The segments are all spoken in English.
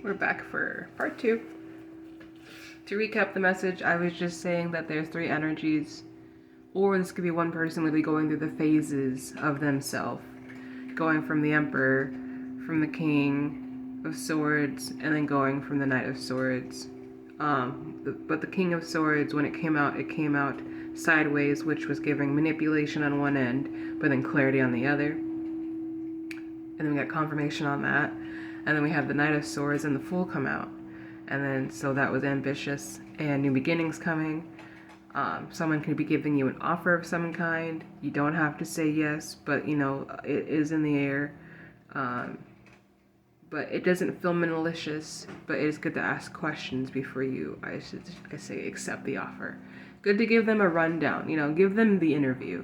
We're back for part 2. To recap the message, I was just saying that there's 3 energies, or this could be one person really going through the phases of themselves, going from the Emperor, from the King of Swords, and then going from the Knight of Swords. But the King of Swords, when it came out sideways, which was giving manipulation on one end, but then clarity on the other. And then we got confirmation on that. And then we have the Knight of Swords and the Fool come out. And then, so that was ambitious and new beginnings coming. Someone could be giving you an offer of some kind. You don't have to say yes, but it is in the air. But it doesn't feel malicious, but it is good to ask questions before I say accept the offer. Good to give them a rundown, give them the interview,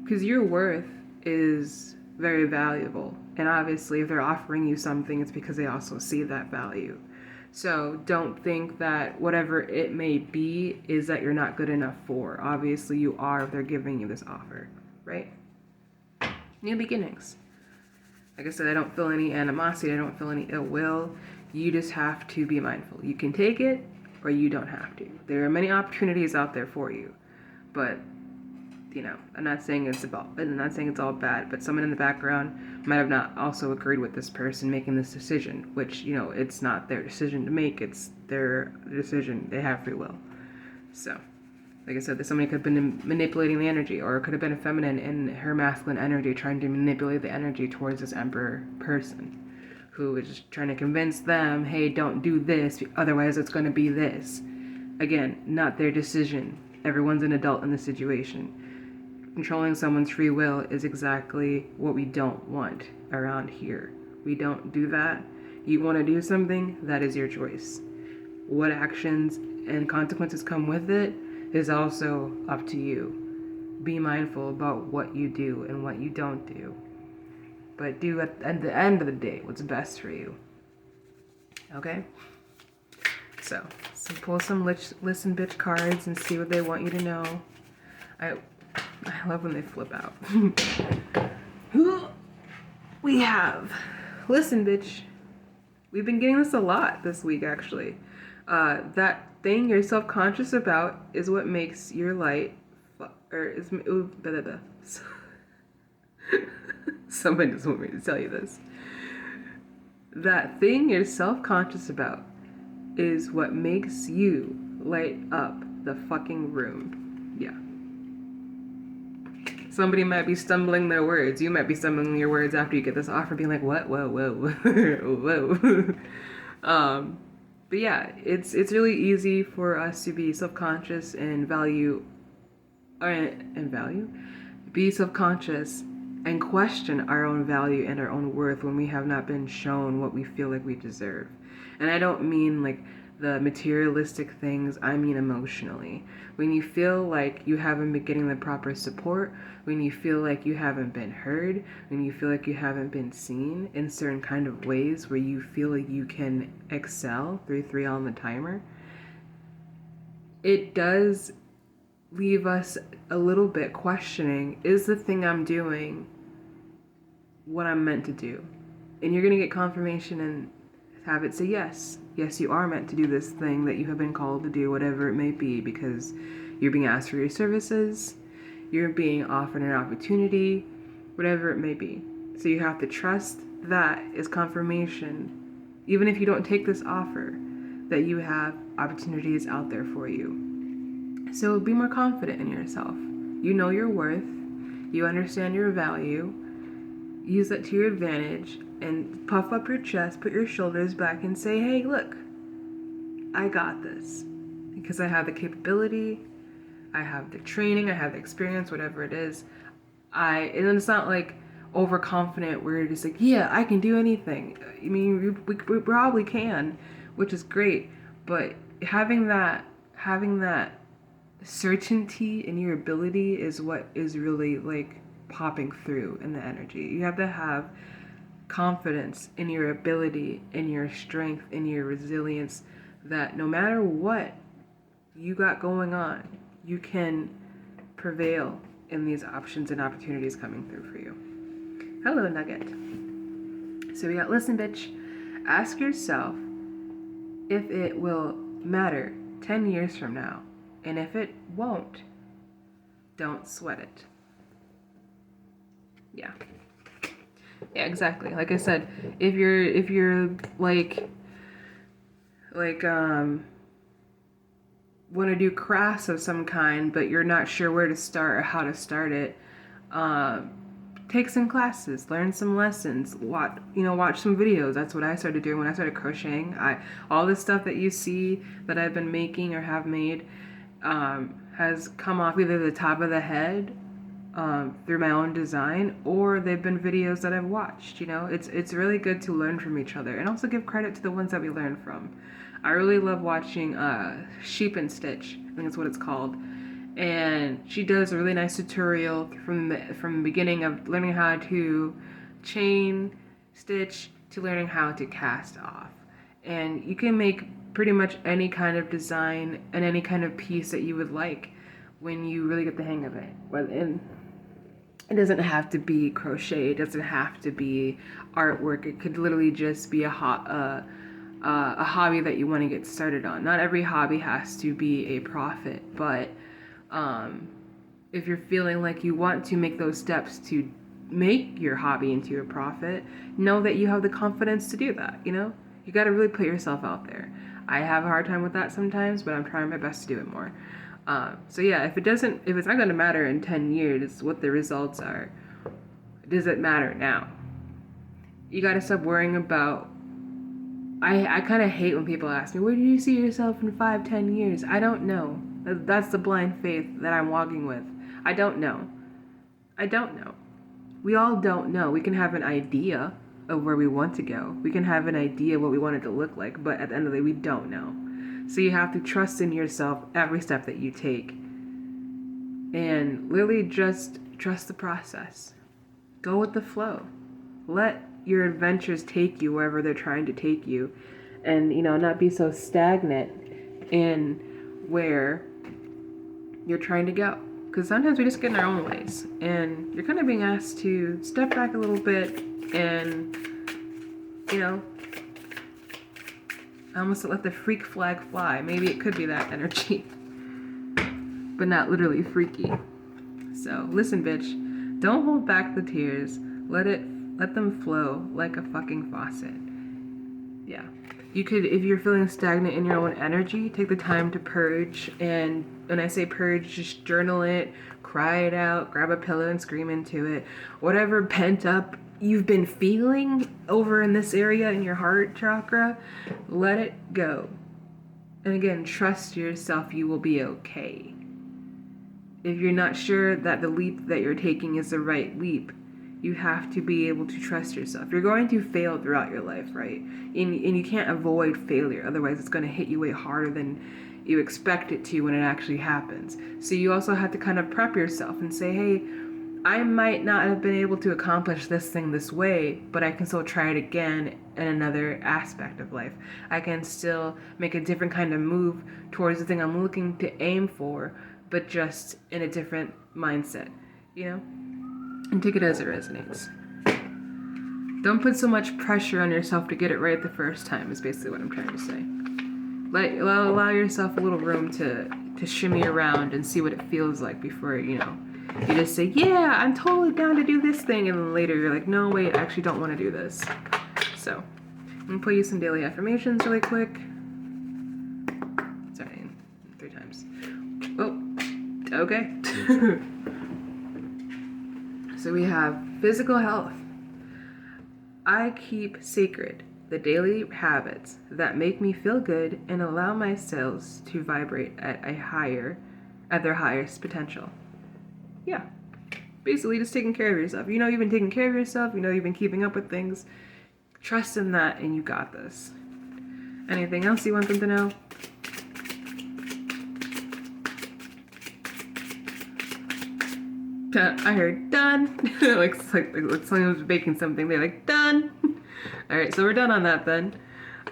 because your worth is very valuable. And obviously, if they're offering you something, it's because they also see that value. So don't think that whatever it may be is that you're not good enough for. Obviously, you are if they're giving you this offer, right? New beginnings. Like I said, I don't feel any animosity. I don't feel any ill will. You just have to be mindful. You can take it or you don't have to. There are many opportunities out there for you. But I'm not saying it's all bad, but someone in the background might have not also agreed with this person making this decision, which, it's not their decision to make, it's their decision. They have free will. So, like I said, somebody could have been manipulating the energy, or it could have been a feminine in her masculine energy trying to manipulate the energy towards this Emperor person, who is just trying to convince them, hey, don't do this, otherwise it's going to be this. Again, not their decision. Everyone's an adult in the situation. Controlling someone's free will is exactly what we don't want around here. We don't do that. You want to do something, that is your choice. What actions and consequences come with it is also up to you. Be mindful about what you do and what you don't do. But do at the end of the day what's best for you. Okay? So pull some listen bitch cards and see what they want you to know. I love when they flip out. We have, listen, bitch. We've been getting this a lot this week, actually. That thing you're self-conscious about is what makes your light, Someone just want me to tell you this. That thing you're self-conscious about is what makes you light up the fucking room. Yeah. Somebody might be stumbling their words. You might be stumbling your words after you get this offer, being like, what? Whoa, whoa, whoa. But yeah, it's really easy for us to be self-conscious and be self-conscious and question our own value and our own worth when we have not been shown what we feel like we deserve. And I don't mean like the materialistic things, I mean emotionally. When you feel like you haven't been getting the proper support, when you feel like you haven't been heard, when you feel like you haven't been seen in certain kind of ways where you feel like you can excel, 3 on the timer, it does leave us a little bit questioning, is the thing I'm doing what I'm meant to do? And you're going to get confirmation and have it say yes. Yes, you are meant to do this thing that you have been called to do, whatever it may be, because you're being asked for your services, you're being offered an opportunity, whatever it may be. So you have to trust that is confirmation, even if you don't take this offer, that you have opportunities out there for you. So be more confident in yourself. You know your worth, you understand your value, use that to your advantage, and puff up your chest, put your shoulders back, and say, hey, look, I got this. Because I have the capability, I have the training, I have the experience, whatever it is. And it's not like overconfident where you're just like, yeah, I can do anything. I mean, we probably can, which is great. But having that certainty in your ability is what is really like popping through in the energy. You have to have confidence in your ability, in your strength, in your resilience, that no matter what you got going on, you can prevail in these options and opportunities coming through for you. Hello, Nugget. So we got listen, bitch. Ask yourself if it will matter 10 years from now. And if it won't, don't sweat it. Yeah. Yeah, exactly. Like I said, if you're like want to do crafts of some kind, but you're not sure where to start or how to start it, take some classes, learn some lessons, watch some videos. That's what I started doing when I started crocheting. All the stuff that you see that I've been making or have made has come off either the top of the head through my own design, or they've been videos that I've watched. It's really good to learn from each other and also give credit to the ones that we learn from. I really love watching Sheep and Stitch, I think that's what it's called, and she does a really nice tutorial from the beginning of learning how to chain stitch to learning how to cast off. And you can make pretty much any kind of design and any kind of piece that you would like when you really get the hang of it. And it doesn't have to be crochet, it doesn't have to be artwork. It could literally just be a hobby that you want to get started on. Not every hobby has to be a profit, but if you're feeling like you want to make those steps to make your hobby into a profit, know that you have the confidence to do that. You got to really put yourself out there. I have a hard time with that sometimes, but I'm trying my best to do it more. So yeah, if it's not going to matter in 10 years what the results are, does it matter now? You got to stop worrying about. I kind of hate when people ask me, where do you see yourself in 5-10 years? I don't know. That's the blind faith that I'm walking with. I don't know. We all don't know. We can have an idea of where we want to go. We can have an idea what we want it to look like, but at the end of the day, we don't know. So you have to trust in yourself every step that you take. And literally just trust the process. Go with the flow. Let your adventures take you wherever they're trying to take you, and not be so stagnant in where you're trying to go, because sometimes we just get in our own ways, and you're kind of being asked to step back a little bit and almost let the freak flag fly. Maybe it could be that energy, but not literally freaky. So listen, bitch, don't hold back the tears. Let them flow like a fucking faucet. Yeah. You could, if you're feeling stagnant in your own energy, take the time to purge. And when I say purge, just journal it, cry it out, grab a pillow and scream into it. Whatever pent up you've been feeling over in this area in your heart chakra, let it go. And again, trust yourself, you will be okay. If you're not sure that the leap that you're taking is the right leap, you have to be able to trust yourself. You're going to fail throughout your life, right? And you can't avoid failure. Otherwise, it's going to hit you way harder than you expect it to when it actually happens. So you also have to kind of prep yourself and say, hey, I might not have been able to accomplish this thing this way, but I can still try it again in another aspect of life. I can still make a different kind of move towards the thing I'm looking to aim for, but just in a different mindset, And take it as it resonates. Don't put so much pressure on yourself to get it right the first time, is basically what I'm trying to say. Allow yourself a little room to shimmy around and see what it feels like before, you just say, yeah, I'm totally down to do this thing. And then later you're like, no, wait, I actually don't want to do this. So I'm going to play you some daily affirmations really quick. Sorry, 3 times. Oh, okay. So we have physical health. I keep sacred the daily habits that make me feel good and allow my cells to vibrate at their highest potential. Yeah. Basically just taking care of yourself. You've been taking care of yourself, you've been keeping up with things. Trust in that and you got this. Anything else you want them to know? I heard done. like someone was baking something. They're like, done. All right, so we're done on that then.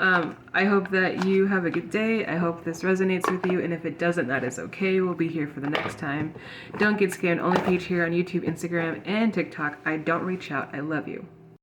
I hope that you have a good day. I hope this resonates with you, and if it doesn't, that is okay. We'll be here for the next time. Don't get scared. Only page here on YouTube, Instagram, and TikTok. I don't reach out. I love you.